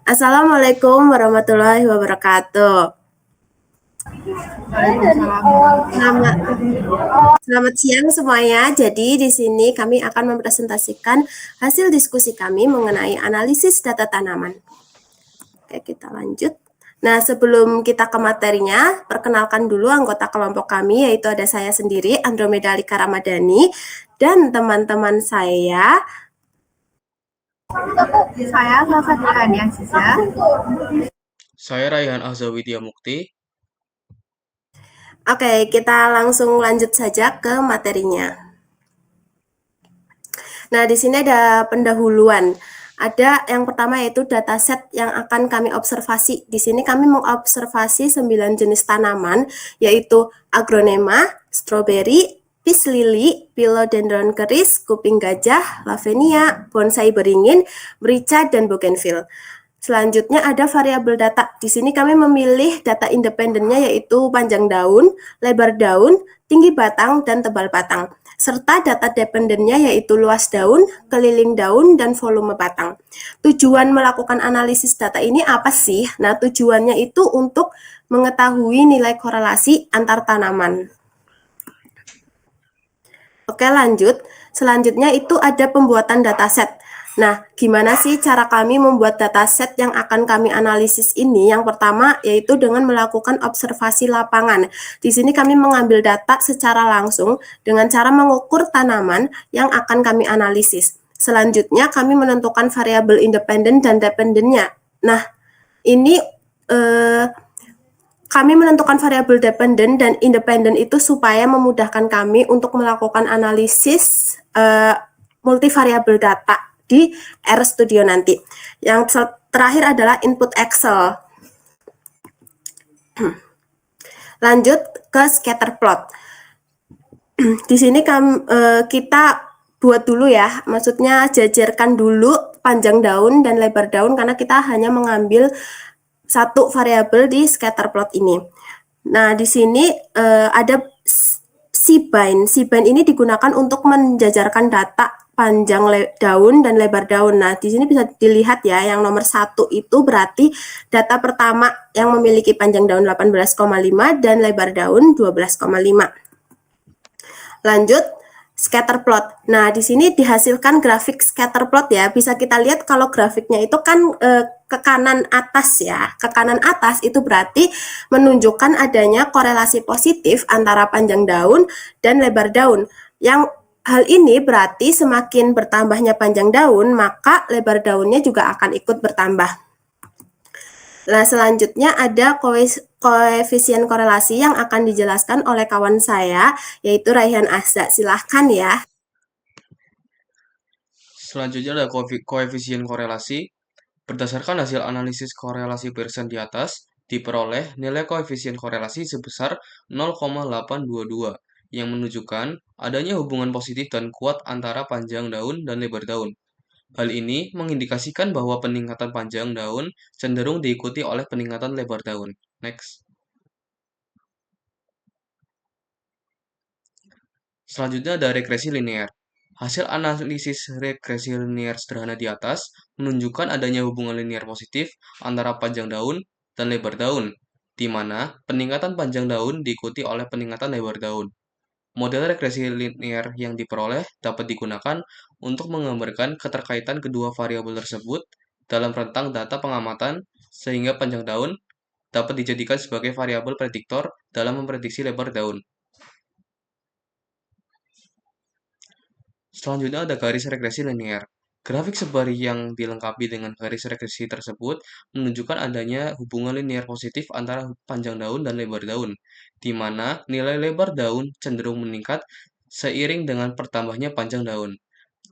Assalamualaikum warahmatullahi wabarakatuh. Selamat, selamat siang semuanya. Jadi di sini kami akan mempresentasikan hasil diskusi kami mengenai analisis data tanaman. Oke, kita lanjut. Nah, sebelum kita ke materinya, perkenalkan dulu anggota kelompok kami, yaitu ada saya sendiri, Andromeda Alika Ramadhani, dan teman-teman saya. Saya Salsabila Diansisa. Saya Raihan Azawidya Mukti. Oke, kita langsung lanjut saja ke materinya. Nah, di sini ada pendahuluan. Ada yang pertama yaitu dataset yang akan kami observasi. Di sini kami mengobservasi 9 jenis tanaman, yaitu Agronema, stroberi, peace lily, philodendron keris, kuping gajah, lavenia, bonsai beringin, merica, dan bougainville. Selanjutnya ada variabel data. Di sini kami memilih data independennya yaitu panjang daun, lebar daun, tinggi batang, dan tebal batang. Serta data dependennya yaitu luas daun, keliling daun, dan volume batang. Tujuan melakukan analisis data ini apa sih? Nah, tujuannya itu untuk mengetahui nilai korelasi antar tanaman. Oke, lanjut. Selanjutnya itu ada pembuatan dataset. Nah, gimana sih cara kami membuat dataset yang akan kami analisis ini? Yang pertama yaitu dengan melakukan observasi lapangan. Di sini kami mengambil data secara langsung dengan cara mengukur tanaman yang akan kami analisis. Selanjutnya kami menentukan variabel independen dan dependennya. Nah, ini kami menentukan variabel dependen dan independen itu supaya memudahkan kami untuk melakukan analisis multivariabel data di RStudio nanti. Yang terakhir adalah input Excel. Lanjut ke scatter plot. Di sini kita buat dulu ya, maksudnya jajarkan dulu panjang daun dan lebar daun karena kita hanya mengambil satu variabel di scatter plot ini. Nah, di sini ada C-bind. C-bind ini digunakan untuk menjajarkan data panjang daun dan lebar daun. Nah, di sini bisa dilihat ya, yang nomor 1 itu berarti data pertama yang memiliki panjang daun 18,5 dan lebar daun 12,5. Lanjut, scatter plot. Nah, di sini dihasilkan grafik scatter plot ya. Bisa kita lihat kalau grafiknya itu kan ke kanan atas ya. Ke kanan atas itu berarti menunjukkan adanya korelasi positif antara panjang daun dan lebar daun. Yang hal ini berarti semakin bertambahnya panjang daun, maka lebar daunnya juga akan ikut bertambah. Nah, selanjutnya ada koefisien korelasi yang akan dijelaskan oleh kawan saya, yaitu Raihan Azza. Silahkan ya. Selanjutnya ada koefisien korelasi. Berdasarkan hasil analisis korelasi Pearson di atas, diperoleh nilai koefisien korelasi sebesar 0,822 yang menunjukkan adanya hubungan positif dan kuat antara panjang daun dan lebar daun. Hal ini mengindikasikan bahwa peningkatan panjang daun cenderung diikuti oleh peningkatan lebar daun. Next. Selanjutnya ada regresi linear. Hasil analisis regresi linear sederhana di atas menunjukkan adanya hubungan linear positif antara panjang daun dan lebar daun, di mana peningkatan panjang daun diikuti oleh peningkatan lebar daun. Model regresi linear yang diperoleh dapat digunakan untuk menggambarkan keterkaitan kedua variabel tersebut dalam rentang data pengamatan, sehingga panjang daun dapat dijadikan sebagai variabel prediktor dalam memprediksi lebar daun. Selanjutnya ada garis regresi linear. Grafik sebari yang dilengkapi dengan garis regresi tersebut menunjukkan adanya hubungan linear positif antara panjang daun dan lebar daun, di mana nilai lebar daun cenderung meningkat seiring dengan bertambahnya panjang daun.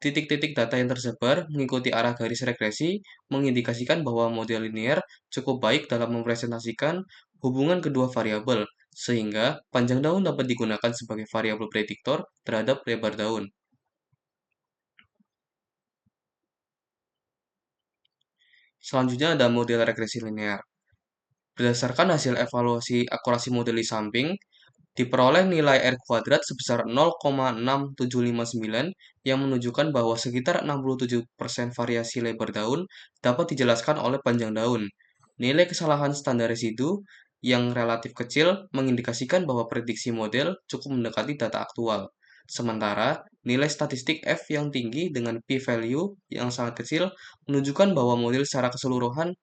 Titik-titik data yang tersebar mengikuti arah garis regresi mengindikasikan bahwa model linear cukup baik dalam mempresentasikan hubungan kedua variabel, sehingga panjang daun dapat digunakan sebagai variabel prediktor terhadap lebar daun. Selanjutnya ada model regresi linear. Berdasarkan hasil evaluasi akurasi model di samping, Diperoleh nilai R kuadrat sebesar 0,6759 yang menunjukkan bahwa sekitar 67% variasi lebar daun dapat dijelaskan oleh panjang daun. Nilai kesalahan standar residu yang relatif kecil mengindikasikan bahwa prediksi model cukup mendekati data aktual. Sementara, nilai statistik F yang tinggi dengan p-value yang sangat kecil menunjukkan bahwa model secara keseluruhan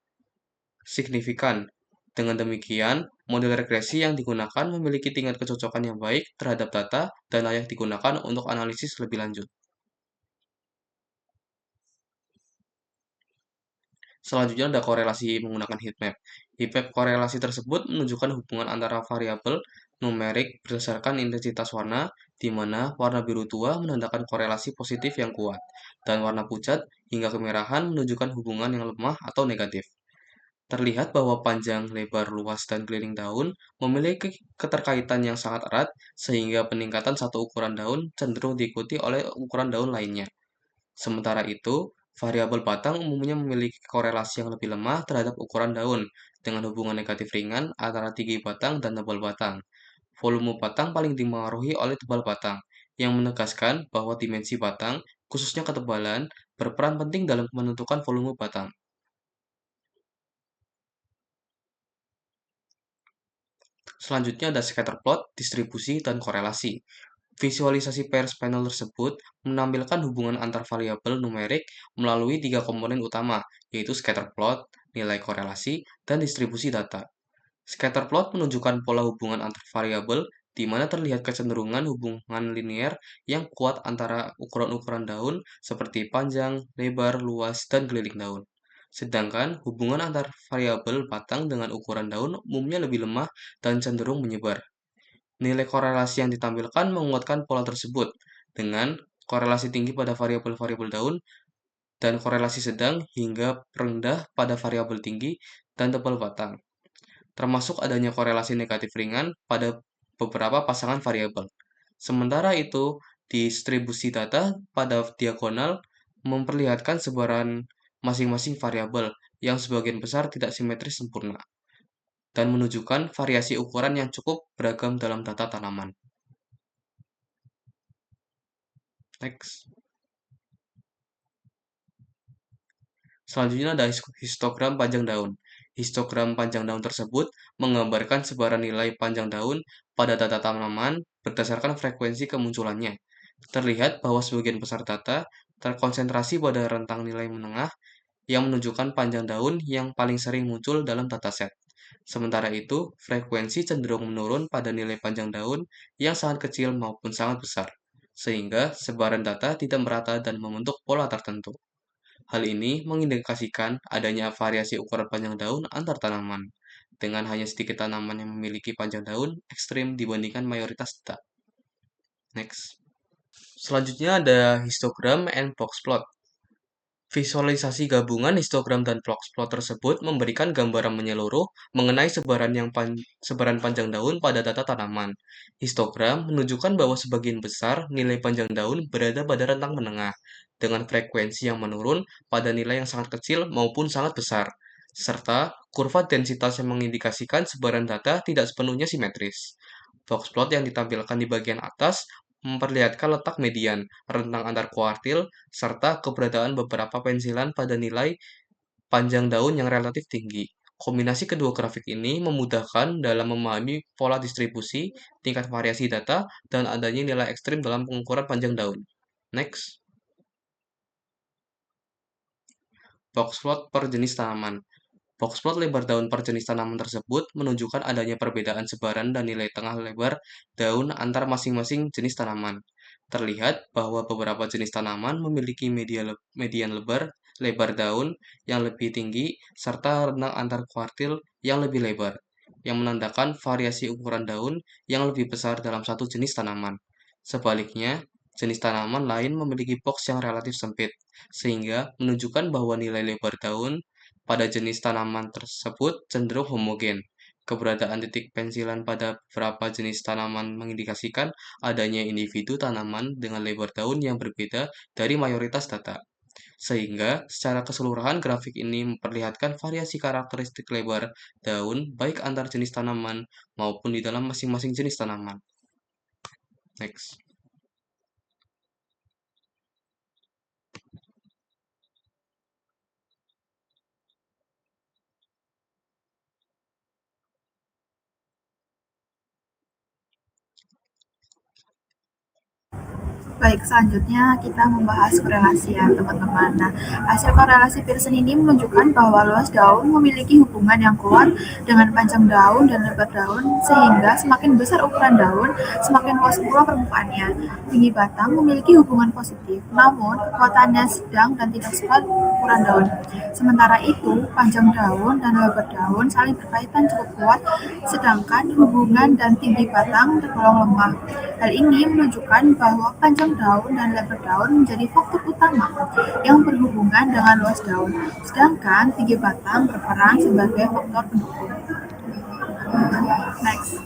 signifikan. Dengan demikian, model regresi yang digunakan memiliki tingkat kecocokan yang baik terhadap data dan layak digunakan untuk analisis lebih lanjut. Selanjutnya ada korelasi menggunakan heatmap. Heatmap korelasi tersebut menunjukkan hubungan antara variabel numerik berdasarkan intensitas warna, di mana warna biru tua menandakan korelasi positif yang kuat, dan warna pucat hingga kemerahan menunjukkan hubungan yang lemah atau negatif. Terlihat bahwa panjang, lebar, luas, dan keliling daun memiliki keterkaitan yang sangat erat, sehingga peningkatan satu ukuran daun cenderung diikuti oleh ukuran daun lainnya. Sementara itu, variabel batang umumnya memiliki korelasi yang lebih lemah terhadap ukuran daun, dengan hubungan negatif ringan antara tinggi batang dan tebal batang. Volume batang paling dipengaruhi oleh tebal batang, yang menegaskan bahwa dimensi batang, khususnya ketebalan, berperan penting dalam menentukan volume batang. Selanjutnya ada scatter plot, distribusi, dan korelasi. Visualisasi pairs panel tersebut menampilkan hubungan antar variabel numerik melalui tiga komponen utama, yaitu scatter plot, nilai korelasi, dan distribusi data. Scatter plot menunjukkan pola hubungan antar variabel di mana terlihat kecenderungan hubungan linear yang kuat antara ukuran-ukuran daun seperti panjang, lebar, luas, dan keliling daun. Sedangkan hubungan antar variabel batang dengan ukuran daun umumnya lebih lemah dan cenderung menyebar. Nilai korelasi yang ditampilkan menguatkan pola tersebut, dengan korelasi tinggi pada variabel-variabel daun dan korelasi sedang hingga rendah pada variabel tinggi dan tebal batang, termasuk adanya korelasi negatif ringan pada beberapa pasangan variabel. Sementara itu, distribusi data pada diagonal memperlihatkan sebaran masing-masing variabel yang sebagian besar tidak simetris sempurna dan menunjukkan variasi ukuran yang cukup beragam dalam data tanaman. Next. Selanjutnya ada histogram panjang daun. Histogram panjang daun tersebut menggambarkan sebaran nilai panjang daun pada data tanaman berdasarkan frekuensi kemunculannya. Terlihat bahwa sebagian besar data terkonsentrasi pada rentang nilai menengah yang menunjukkan panjang daun yang paling sering muncul dalam dataset. Sementara itu, frekuensi cenderung menurun pada nilai panjang daun yang sangat kecil maupun sangat besar, sehingga sebaran data tidak merata dan membentuk pola tertentu. Hal ini mengindikasikan adanya variasi ukuran panjang daun antar tanaman, dengan hanya sedikit tanaman yang memiliki panjang daun ekstrim dibandingkan mayoritas tidak. Next. Selanjutnya ada histogram and box plot. Visualisasi gabungan histogram dan box plot tersebut memberikan gambaran menyeluruh mengenai sebaran panjang daun pada data tanaman. Histogram menunjukkan bahwa sebagian besar nilai panjang daun berada pada rentang menengah, dengan frekuensi yang menurun pada nilai yang sangat kecil maupun sangat besar, serta kurva densitas yang mengindikasikan sebaran data tidak sepenuhnya simetris. Box plot yang ditampilkan di bagian atas memperlihatkan letak median, rentang antar kuartil, serta keberadaan beberapa pensilan pada nilai panjang daun yang relatif tinggi. Kombinasi kedua grafik ini memudahkan dalam memahami pola distribusi, tingkat variasi data, dan adanya nilai ekstrim dalam pengukuran panjang daun. Next. Box plot per jenis tanaman. Box plot lebar daun per jenis tanaman tersebut menunjukkan adanya perbedaan sebaran dan nilai tengah lebar daun antar masing-masing jenis tanaman. Terlihat bahwa beberapa jenis tanaman memiliki median lebar daun yang lebih tinggi serta rentang antar kuartil yang lebih lebar, yang menandakan variasi ukuran daun yang lebih besar dalam satu jenis tanaman. Sebaliknya, jenis tanaman lain memiliki box yang relatif sempit, sehingga menunjukkan bahwa nilai lebar daun pada jenis tanaman tersebut cenderung homogen. Keberadaan titik pensilan pada beberapa jenis tanaman mengindikasikan adanya individu tanaman dengan lebar daun yang berbeda dari mayoritas data. Sehingga secara keseluruhan grafik ini memperlihatkan variasi karakteristik lebar daun baik antar jenis tanaman maupun di dalam masing-masing jenis tanaman. Next. Baik, selanjutnya kita membahas korelasi ya teman-teman. Nah, hasil korelasi Pearson ini menunjukkan bahwa luas daun memiliki hubungan yang kuat dengan panjang daun dan lebar daun, sehingga semakin besar ukuran daun, semakin luas pula permukaannya. Tinggi batang memiliki hubungan positif, namun kekuatannya sedang dan tidak sekuat ukuran daun. Sementara itu, panjang daun dan lebar daun saling berkaitan cukup kuat, sedangkan hubungan dan tinggi batang tergolong lemah. Hal ini menunjukkan bahwa panjang daun dan lebar daun menjadi faktor utama yang berhubungan dengan luas daun, sedangkan tinggi batang berperan sebagai faktor pendukung. Next.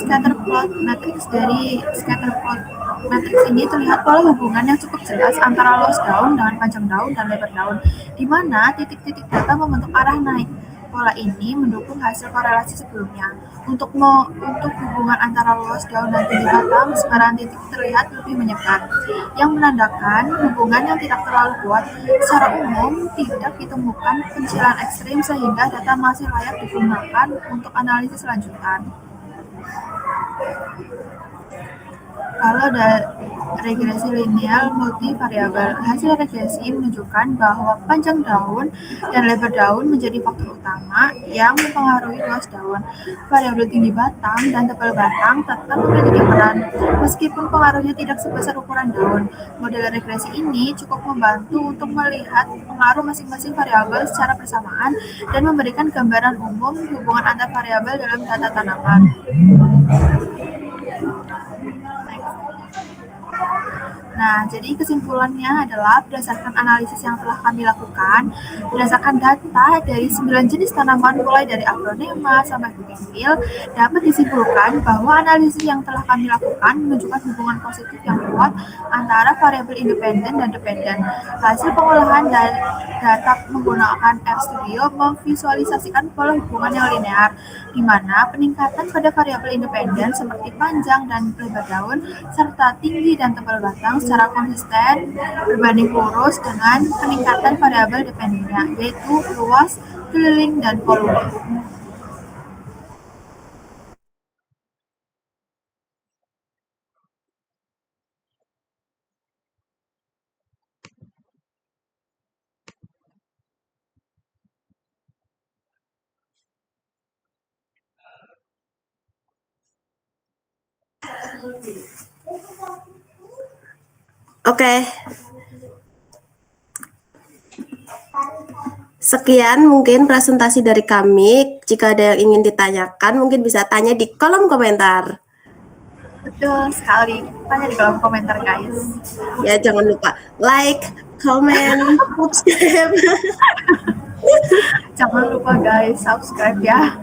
Scatter plot matrix. Dari scatter plot matrix ini terlihat pola hubungan yang cukup jelas antara luas daun dengan panjang daun dan lebar daun, di mana titik-titik data membentuk arah naik. Pola ini mendukung hasil korelasi sebelumnya. Untuk hubungan antara luas daun dan tinggi batang, sebaran titik terlihat lebih menyebar, yang menandakan hubungan yang tidak terlalu kuat. Secara umum, tidak ditemukan pencilan ekstrim sehingga data masih layak digunakan untuk analisis lanjutan. Kalau regresi linear multivariabel, hasil regresi menunjukkan bahwa panjang daun dan lebar daun menjadi faktor utama yang mempengaruhi luas daun. Variabel tinggi batang dan tebal batang tetap memiliki peran, meskipun pengaruhnya tidak sebesar ukuran daun. Model regresi ini cukup membantu untuk melihat pengaruh masing-masing variabel secara bersamaan dan memberikan gambaran umum hubungan antar variabel dalam data tanaman. Nah, jadi kesimpulannya adalah berdasarkan analisis yang telah kami lakukan, berdasarkan data dari 9 jenis tanaman mulai dari Aglonema sampai Bougainville, dapat disimpulkan bahwa analisis yang telah kami lakukan menunjukkan hubungan positif yang kuat antara variabel independen dan dependen. Hasil pengolahan dari data menggunakan RStudio memvisualisasikan pola hubungan yang linear, di mana peningkatan pada variabel independen seperti panjang dan lebar daun, serta tinggi dan tebal batang secara konsisten berbanding lurus dengan peningkatan variabel dependennya, yaitu luas, keliling, dan volume. Oke. Sekian mungkin presentasi dari kami. Jika ada yang ingin ditanyakan, mungkin bisa tanya di kolom komentar. Betul sekali, tanya di kolom komentar guys. Ya, jangan lupa like, comment, subscribe. Jangan lupa guys, subscribe ya.